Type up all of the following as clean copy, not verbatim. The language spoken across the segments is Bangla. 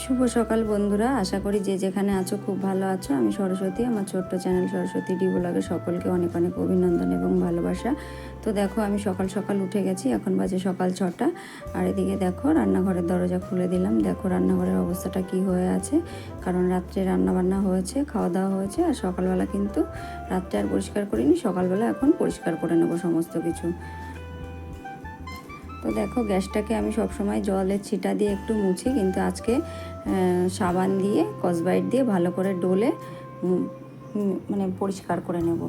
শুভ সকাল বন্ধুরা, আশা করি যে যেখানে আছো খুব ভালো আছো। আমি সরস্বতী, আমার ছোট্ট চ্যানেল সরস্বতী ডি ব্লগে সকলকে অনেক অনেক অভিনন্দন এবং ভালোবাসা। তো দেখো, আমি সকাল সকাল উঠে গেছি, এখন বাজে সকাল 6টা। আর এদিকে দেখো, রান্নাঘরের দরজা খুলে দিলাম। দেখো রান্নাঘরের অবস্থাটা কি হয়ে আছে, কারণ রাত্রে রান্নাবান্না হয়েছে, খাওয়া দাওয়া হয়েছে। আর সকালবেলা কিন্তু রাত্রে আর পরিষ্কার করিনি, সকালবেলা এখন পরিষ্কার করে নেবো সমস্ত কিছু। তো দেখো, গ্যাসটাকে আমি সবসময় জলের ছিটা দিয়ে একটু মুছি, কিন্তু আজকে সাবান দিয়ে স্কচব্রাইট দিয়ে ভালো করে ডলে মানে পরিষ্কার করে নেব।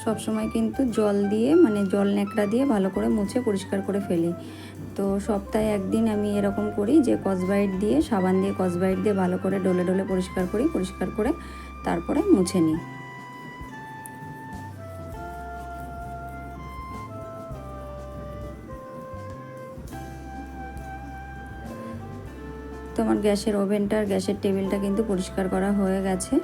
সবসময় কিন্তু জল দিয়ে মানে জল ন্যাকড়া দিয়ে ভালো করে মুছে পরিষ্কার করে ফেলি। তো সপ্তাহে একদিন আমি এরকম করি যে স্কচব্রাইট দিয়ে, সাবান দিয়ে স্কচব্রাইট দিয়ে ভালো করে ডলে ডলে পরিষ্কার করি, পরিষ্কার করে তারপরে মুছে নিই। তো আমার গ্যাসের ওভেনটা আর গ্যাসের টেবিলটা কিন্তু পরিষ্কার করা হয়ে গেছে।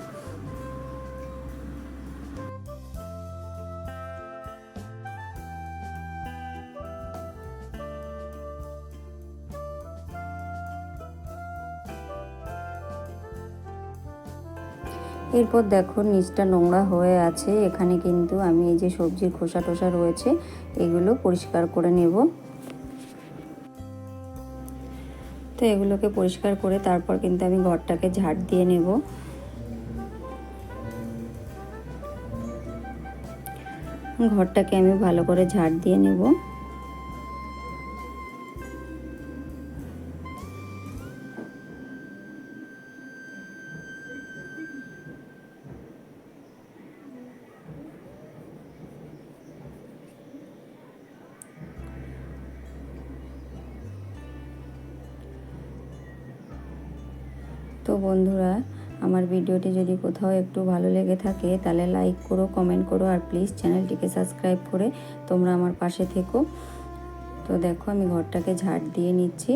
এরপর দেখো, নিচটা নোংরা হয়ে আছে। এখানে কিন্তু আমি এই যে সবজির খোসা টোসা রয়েছে, এগুলো পরিষ্কার করে নেব। তো এগুলোকে পরিষ্কার করে তারপর কিন্তু আমি ঘরটাকে ঝাড় দিয়ে নেব। ঘরটাকে আমি ভালো করে ঝাড় দিয়ে নেব। তো বন্ধুরা, আমার ভিডিওটি যদি কোথাও একটু ভালো লেগে থাকে তাহলে লাইক করো, কমেন্ট করো, আর প্লিজ চ্যানেলটিকে সাবস্ক্রাইব করে তোমরা আমার পাশে থেকো। তো দেখো, আমি ঘরটাকে ঝাড় দিয়ে নিচ্ছি।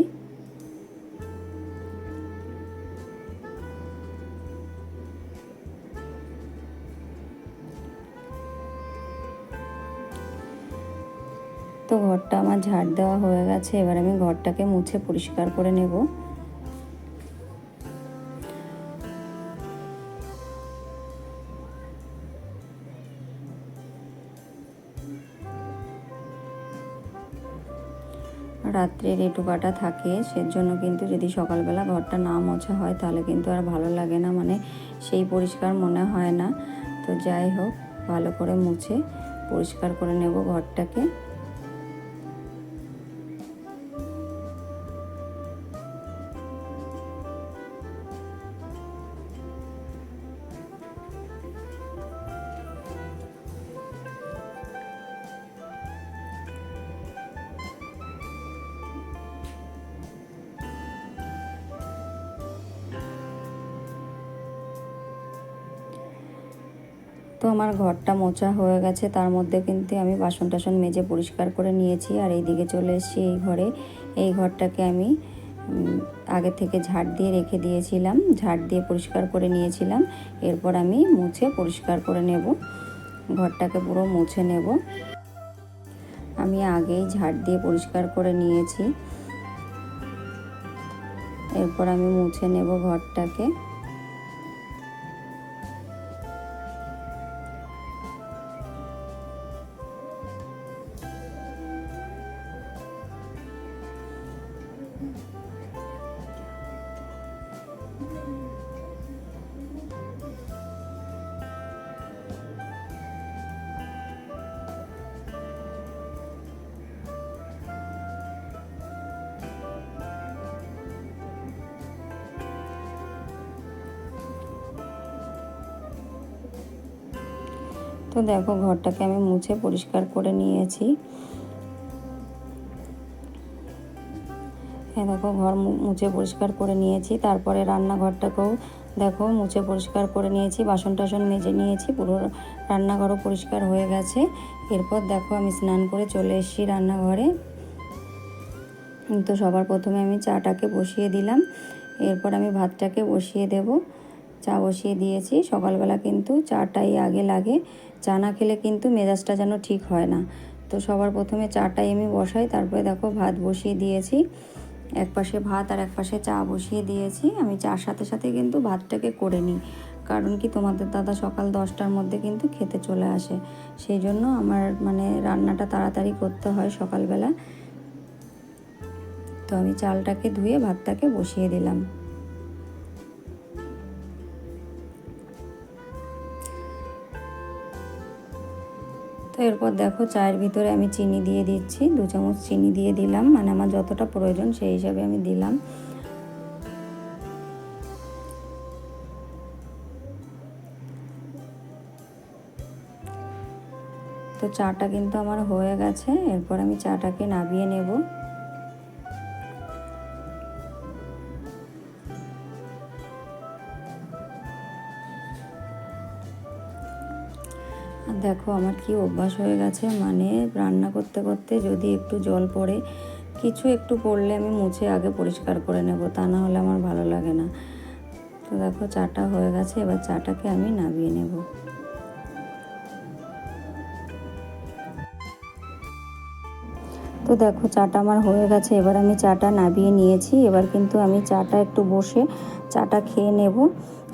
তো ঘরটা আমার ঝাড় দেওয়া হয়ে গেছে, এবার আমি ঘরটাকে মুছে পরিষ্কার করে নেব। রাত্রের এটুকাটা থাকে, সেজন্য কিন্তু যদি সকালবেলা ঘরটা না মোছা হয় তাহলে কিন্তু আর ভালো লাগে না, মানে সেই পরিষ্কার মনে হয় না। তো যাই হোক, ভালো করে মুছে পরিষ্কার করে নেব ঘরটাকে। তো আমার ঘরটা মোছা হয়ে গেছে, তার মধ্যে কিন্তু আমি বাসন টাসন মেজে পরিষ্কার করে নিয়েছি। আর এইদিকে চলে এসেছি এই ঘরে। এই ঘরটাকে আমি আগে থেকে ঝাড় দিয়ে রেখে দিয়েছিলাম, ঝাড় দিয়ে পরিষ্কার করে নিয়েছিলাম। এরপর আমি মুছে পরিষ্কার করে নেব, ঘরটাকে পুরো মুছে নেব। আমি আগেই ঝাড় দিয়ে পরিষ্কার করে নিয়েছি। এরপর আমি মুছে নেব ঘরটাকে। তো দেখো, ঘরটাকে আমি মুছে পরিষ্কার করে নিয়েছি। হ্যাঁ দেখো, ঘর মুছে পরিষ্কার করে নিয়েছি। তারপরে রান্নাঘরটাকেও দেখো মুছে পরিষ্কার করে নিয়েছি, বাসন টাসন মেজে নিয়েছি, পুরো রান্নাঘরও পরিষ্কার হয়ে গেছে। এরপর দেখো, আমি স্নান করে চলে এসেছি রান্নাঘরে। তো সবার প্রথমে আমি চাটাকে বসিয়ে দিলাম, এরপর আমি ভাতটাকে বসিয়ে দেব। চা বসিয়ে দিয়েছি। সকালবেলা কিন্তু চাটাই আগে লাগে, চা না খেলে কিন্তু মেজাজটা যেন ঠিক হয় না। তো সবার প্রথমে চাটাই আমি বসাই, তারপরে দেখো ভাত বসিয়ে দিয়েছি। এক পাশে ভাত আর এক পাশে চা বসিয়ে দিয়েছি। আমি চার সাথে সাথে কিন্তু ভাতটাকে করে নিই, কারণ কি তোমাদের দাদা সকাল 10টার মধ্যে কিন্তু খেতে চলে আসে, সেই জন্য আমার মানে রান্নাটা তাড়াতাড়ি করতে হয় সকালবেলা। তো আমি চালটাকে ধুয়ে ভাতটাকে বসিয়ে দিলাম। তো এরপর দেখো চায়ের ভিতরে আমি চিনি দিয়ে দিচ্ছি, 2 চামচ চিনি দিয়ে দিলাম, মানে আমার যতটা প্রয়োজন সেই হিসাবে আমি দিলাম। তো চাটা কিন্তু আমার হয়ে গেছে, এরপর আমি চাটাকে নামিয়ে নেব। দেখো আমার কি অভ্যাস হয়ে গেছে, মানে রান্না করতে করতে যদি একটু জল পড়ে, কিছু একটু পড়লে আমি মুছে আগে পরিষ্কার করে নেব, তা না হলে আমার ভালো লাগে না। তো দেখো চাটা হয়ে গেছে, এবার চাটাকে আমি নামিয়ে নেব। তো দেখো চাটা আমার হয়ে গেছে, এবার আমি চাটা নামিয়ে নিয়েছি। এবার কিন্তু আমি চাটা একটু বসে চাটা খেয়ে নেব।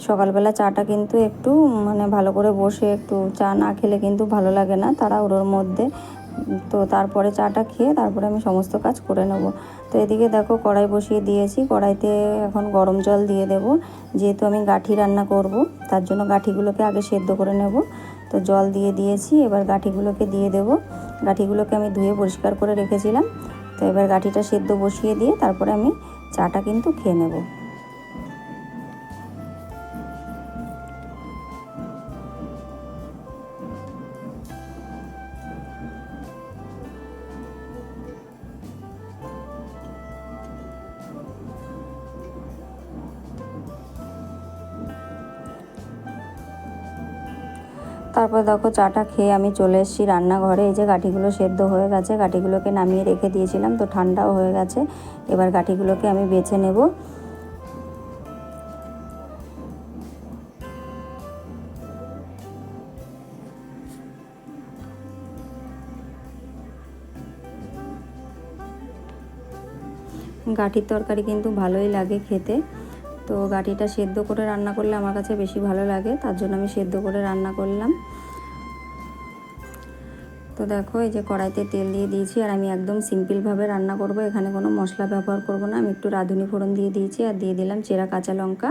সকালবেলা চাটা কিন্তু একটু মানে ভালো করে বসে একটু চা না খেলে কিন্তু ভালো লাগে না তাড়াহুড়োর মধ্যে। তো তারপরে চাটা খেয়ে তারপরে আমি সমস্ত কাজ করে নেব। তো এদিকে দেখো কড়াই বসিয়ে দিয়েছি, কড়াইতে এখন গরম জল দিয়ে দেব। যেহেতু আমি গাঁঠি রান্না করব, তার জন্য গাঁঠিগুলোকে আগে সেদ্ধ করে নেব। তো জল দিয়ে দিয়েছি, এবার গাঁঠিগুলোকে দিয়ে দেব। গাঁঠিগুলোকে আমি ধুয়ে পরিষ্কার করে রেখেছিলাম। তো এবার গাঁঠিটা সেদ্ধ বসিয়ে দিয়ে তারপরে আমি চাটা কিন্তু খেয়ে নেব। তারপর দেখো চাটা খেয়ে আমি চলে এসেছি রান্নাঘরে। এই যে গাঁঠিগুলো সেদ্ধ হয়ে গেছে, গাঁঠিগুলোকে নামিয়ে রেখে দিয়েছিলাম, তো ঠান্ডাও হয়ে গেছে। এবার গাঁঠিগুলোকে আমি বেছে নেব। গাঁঠির তরকারি কিন্তু ভালোই লাগে খেতে। তো গাঁঠিটা সেদ্ধ করে রান্না করলে আমার কাছে বেশি ভালো লাগে, তার জন্য আমি সেদ্ধ করে রান্না করলাম। তো দেখো এই যে কড়াইতে তেল দিয়ে দিয়েছি, আর আমি একদম সিম্পলভাবে রান্না করব, এখানে কোনো মশলা ব্যবহার করব না। আমি একটু রাঁধুনি ফোড়ন দিয়ে দিয়েছি, আর দিয়ে দিলাম চেরা কাঁচা লঙ্কা।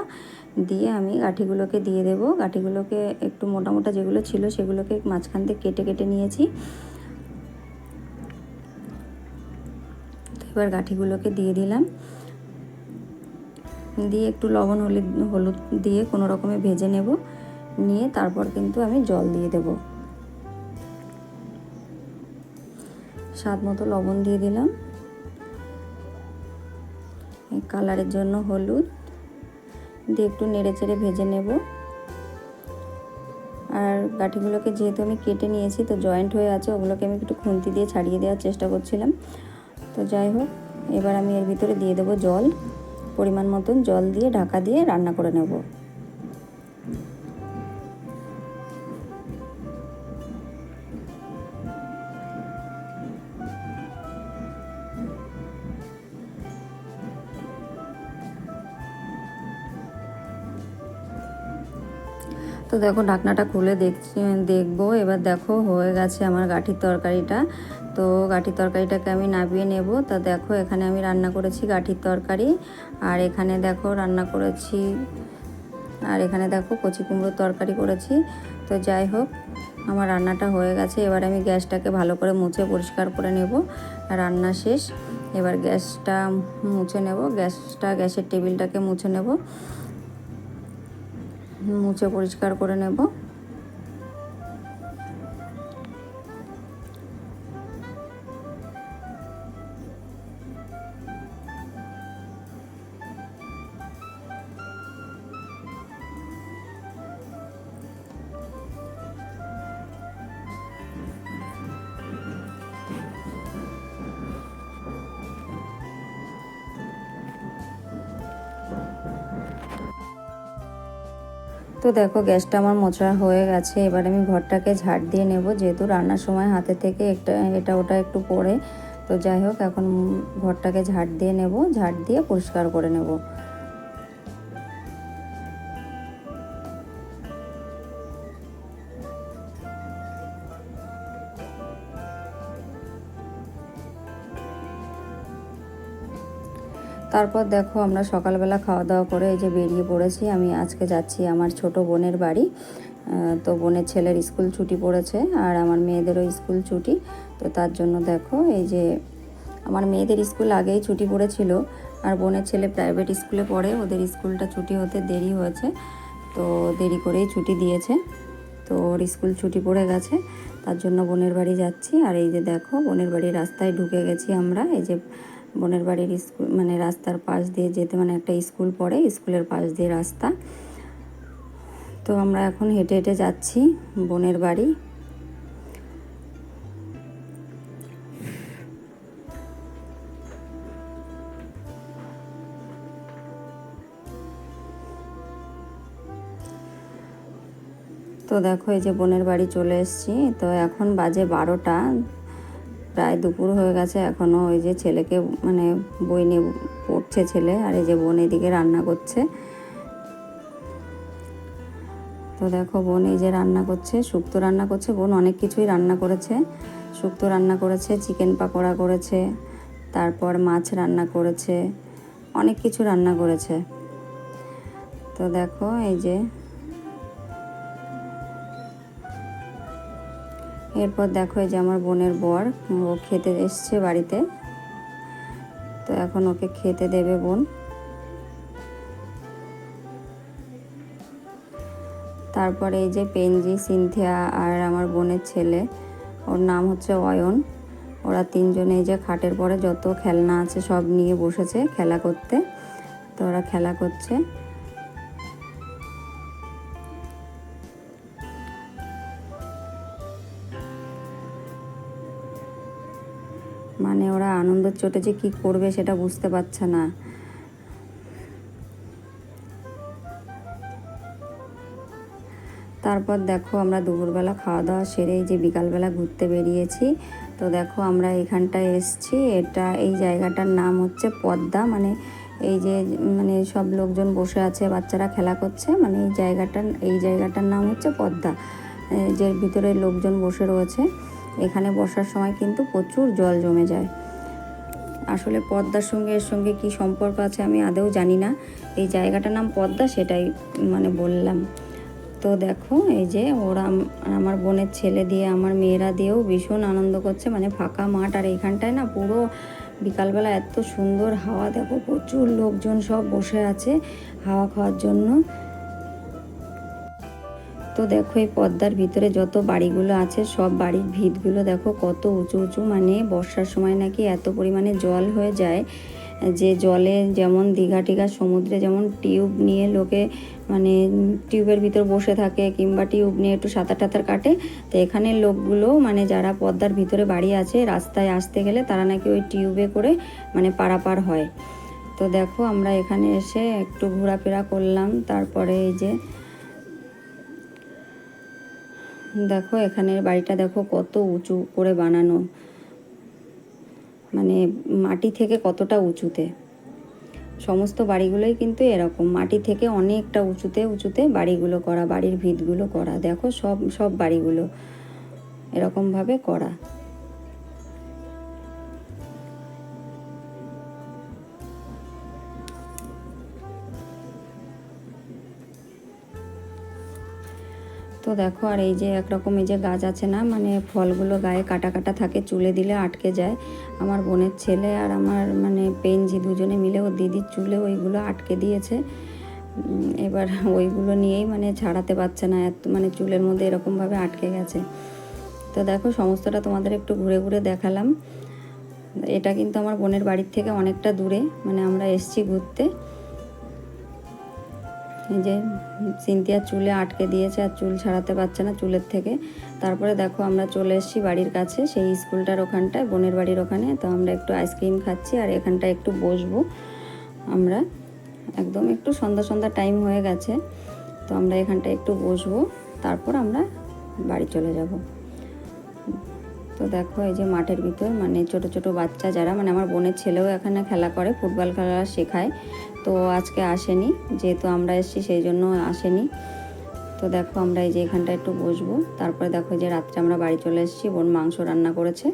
দিয়ে আমি গাঁঠিগুলোকে দিয়ে দেব। গাঁঠিগুলোকে একটু মোটা মোটা যেগুলো ছিল সেগুলোকে মাঝখান থেকে কেটে কেটে নিয়েছি। এবার গাঁঠিগুলোকে দিয়ে দিলাম, দিয়ে একটু লবণ হলুদ দিয়ে কোনো রকমে ভেজে নেব। নিয়ে তারপর কিন্তু আমি জল দিয়ে দেব। স্বাদ মতো লবণ দিয়ে দিলাম, কালারের জন্য হলুদ দিয়ে একটু নেড়ে চেড়ে ভেজে নেব। আর গাঁঠিগুলোকে যেহেতু আমি কেটে নিয়েছি, তো জয়েন্ট হয়ে আছে, ওগুলোকে আমি একটু খুন্তি দিয়ে ছাড়িয়ে দেওয়ার চেষ্টা করছিলাম। তো যাই হোক, এবার আমি এর ভিতরে দিয়ে দেবো জল, পরিমাণ মতন জল দিয়ে ঢাকা দিয়ে রান্না করে নেব। তো দেখো ঢাকনাটা খুলে দেখবো। এবার দেখো হয়ে গেছে আমার গাঁঠির তরকারিটা। তো গাঁঠির তরকারিটাকে আমি নামিয়ে নেব। তা দেখো এখানে আমি রান্না করেছি গাঁঠির তরকারি, আর এখানে দেখো রান্না করেছি, আর এখানে দেখো কচি কুমড়োর তরকারি করেছি। তো যাই হোক, আমার রান্নাটা হয়ে গেছে। এবার আমি গ্যাসটাকে ভালো করে মুছে পরিষ্কার করে নেব। রান্না শেষ, এবার গ্যাসটা মুছে নেব, গ্যাসের টেবিলটাকে মুছে নেব, মুছে পরিষ্কার করে নেব। তো দেখো গ্যাসটা আমার মোছা হয়ে গেছে, এবার আমি ঘরটাকে ঝাড় দিয়ে নেব, যেহেতু রান্নার সময় হাতে থেকে এটা ওটা একটু পড়ে। তো যাই হোক, এখন ঘরটাকে ঝাড় দিয়ে নেব, ঝাড় দিয়ে পরিষ্কার করে নেব। তারপর দেখো আমরা সকালবেলা খাওয়া দাওয়া করে এই যে বেরিয়ে পড়েছি। আমি আজকে যাচ্ছি আমার ছোট বোনের বাড়ি। তো বোনের ছেলের স্কুল ছুটি পড়েছে আর আমার মেয়েদেরও স্কুল ছুটি। তো তার জন্য দেখো এই যে আমার মেয়েদের স্কুল আগেই ছুটি পড়েছিল, আর বোনের ছেলে প্রাইভেট স্কুলে পড়ে, ওদের স্কুলটা ছুটি হতে দেরি হয়েছে, তো দেরি করেই ছুটি দিয়েছে। তো ওর স্কুল ছুটি পড়ে গেছে, তার জন্য বোনের বাড়ি যাচ্ছি। আর এই যে দেখো বোনের বাড়ির রাস্তায় ঢুকে গেছি আমরা। এই যে বোনের বাড়ির স্কুল মানে রাস্তার পাশ দিয়ে যেতে, মানে একটা স্কুল পড়ে, স্কুলের পাশ দিয়ে রাস্তা। তো আমরা এখন হেঁটে হেঁটে যাচ্ছি বোনের বাড়ি। তো দেখো এই যে বোনের বাড়ি চলে এসেছি। তো এখন বাজে 12টা, প্রায় দুপুর হয়ে গেছে। এখনও ওই যে ছেলেকে মানে বই নিয়ে পড়ছে ছেলে, আর এই যে বোন এদিকে রান্না করছে। তো দেখো বোন এই যে রান্না করছে, শুক্তো রান্না করছে। বোন অনেক কিছুই রান্না করেছে, শুক্তো রান্না করেছে, চিকেন পাকোড়া করেছে, তারপর মাছ রান্না করেছে, অনেক কিছু রান্না করেছে। তো দেখো এই যে এরপর দেখো এই যে আমার বোনের বর, ও খেতে এসছে বাড়িতে। তো এখন ওকে খেতে দেবে বোন। তারপরে এই যে পেনজি, সিনথিয়া আর আমার বোনের ছেলে, ওর নাম হচ্ছে অয়ন। ওরা তিনজনে এই যে খাটের পরে যত খেলনা আছে সব নিয়ে বসেছে খেলা করতে। তো ওরা খেলা করছে। মানে ওরা আনন্দের চোটে যে কী করবে সেটা বুঝতে পারছে না। তারপর দেখো আমরা দুপুরবেলা খাওয়া দাওয়া সেরে এই যে বিকালবেলা ঘুরতে বেরিয়েছি। তো দেখো আমরা এখানটায় এসছি, এই জায়গাটার নাম হচ্ছে পদ্মা। মানে এই যে মানে সব লোকজন বসে আছে, বাচ্চারা খেলা করছে, মানে এই জায়গাটার নাম হচ্ছে পদ্মা, যে ভিতরে লোকজন বসে রয়েছে। এখানে বসার সময় কিন্তু প্রচুর জল জমে যায়। আসলে পদ্মার সঙ্গে এর সঙ্গে কী সম্পর্ক আছে আমি আদৌ জানি না, এই জায়গাটার নাম পদ্মা সেটাই মানে বললাম। তো দেখো এই যে ওরা, আমার বোনের ছেলে দিয়ে আমার মেয়েরা দিয়েও ভীষণ আনন্দ করছে। মানে ফাঁকা মাঠ, আর এইখানটায় না পুরো বিকালবেলা এত সুন্দর হাওয়া, দেখো প্রচুর লোকজন সব বসে আছে হাওয়া খাওয়ার জন্য। তো দেখো এই পদ্মার ভিতরে যত বাড়িগুলো আছে সব বাড়ির ভিতগুলো দেখো কত উঁচু উঁচু। মানে বর্ষার সময় নাকি এত পরিমাণে জল হয়ে যায় যে জলে, যেমন দীঘা টিঘা সমুদ্রে যেমন টিউব নিয়ে লোকে মানে টিউবের ভিতর বসে থাকে, কিংবা টিউব নিয়ে একটু সাঁতার টাতার কাটে। তো এখানে লোকগুলো মানে যারা পদ্মার ভিতরে বাড়ি আছে, রাস্তায় আসতে গেলে তারা নাকি ওই টিউবে করে মানে পারাপার হয়। তো দেখো আমরা এখানে এসে একটু ঘোরাফেরা করলাম। তারপরে এই যে দেখো এখানের বাড়িটা দেখো কত উঁচু করে বানানো, মানে মাটি থেকে কতটা উঁচুতে। সমস্ত বাড়িগুলোই কিন্তু এরকম মাটি থেকে অনেকটা উঁচুতে উঁচুতে বাড়িগুলো করা, বাড়ির ভিতগুলো করা। দেখো সব বাড়িগুলো এরকমভাবে করা। তো দেখো আর এই যে একরকম এই যে গাছ আছে না, মানে ফলগুলো গায়ে কাটা কাটা থাকে, চুলে দিলে আটকে যায়। আমার বোনের ছেলে আর আমার মানে পেনজি দুজনে মিলে ওর দিদির চুলে ওইগুলো আটকে দিয়েছে। এবার ওইগুলো নিয়েই মানে ছাড়াতে পারছে না, এত মানে চুলের মধ্যে এরকমভাবে আটকে গেছে। তো দেখো সমস্তটা তোমাদের একটু ঘুরে ঘুরে দেখালাম। এটা কিন্তু আমার বোনের বাড়ির থেকে অনেকটা দূরে, মানে আমরা এসছি ঘুরতে। এই যে সিনথিয়ার চুলে আটকে দিয়েছে আর চুল ছাড়াতে পারছে না চুলের থেকে। তারপরে দেখো আমরা চলে এসেছি বাড়ির কাছে, সেই স্কুলটার ওখানটায়, বোনের বাড়ির ওখানে। তো আমরা একটু আইসক্রিম খাচ্ছি আর এখানটায় একটু বসবো আমরা। একদম একটু সন্ধ্যা সন্ধ্যা টাইম হয়ে গেছে। তো আমরা এখানটায় একটু বসবো, তারপর আমরা বাড়ি চলে যাব। তো দেখো এই যে মাঠের ভিতর মানে ছোট ছোট বাচ্চা যারা, মানে আমার বোনের ছেলেও এখানে খেলা করে, ফুটবল খেলা শেখায়। তো আজকে আসেনি, যেহেতু আমরা এসেছি সেই জন্য আসেনি। তো দেখো আমরা এই যে এখানটা একটু বসবো, তারপরে দেখো যে রাত্রে আমরা বাড়ি চলে এসেছি। বোন মাংস রান্না করেছে,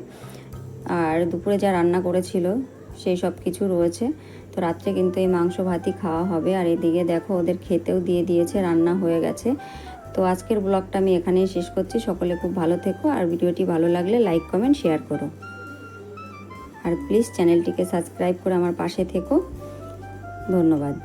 আর দুপুরে যা রান্না করেছিল সেই সব কিছু রয়েছে। তো রাত্রে কিন্তু এই মাংস ভাতই খাওয়া হবে। আর এদিকে দেখো ওদের খেতেও দিয়ে দিয়েছে, রান্না হয়ে গেছে। তো আজকের ব্লগটা আমি এখানেই শেষ করছি। সকলে খুব ভালো থেকো, আর ভিডিওটি ভালো লাগলে লাইক কমেন্ট শেয়ার করো, আর প্লিজ চ্যানেলটিকে সাবস্ক্রাইব করে আমার পাশে থেকো। ধন্যবাদ।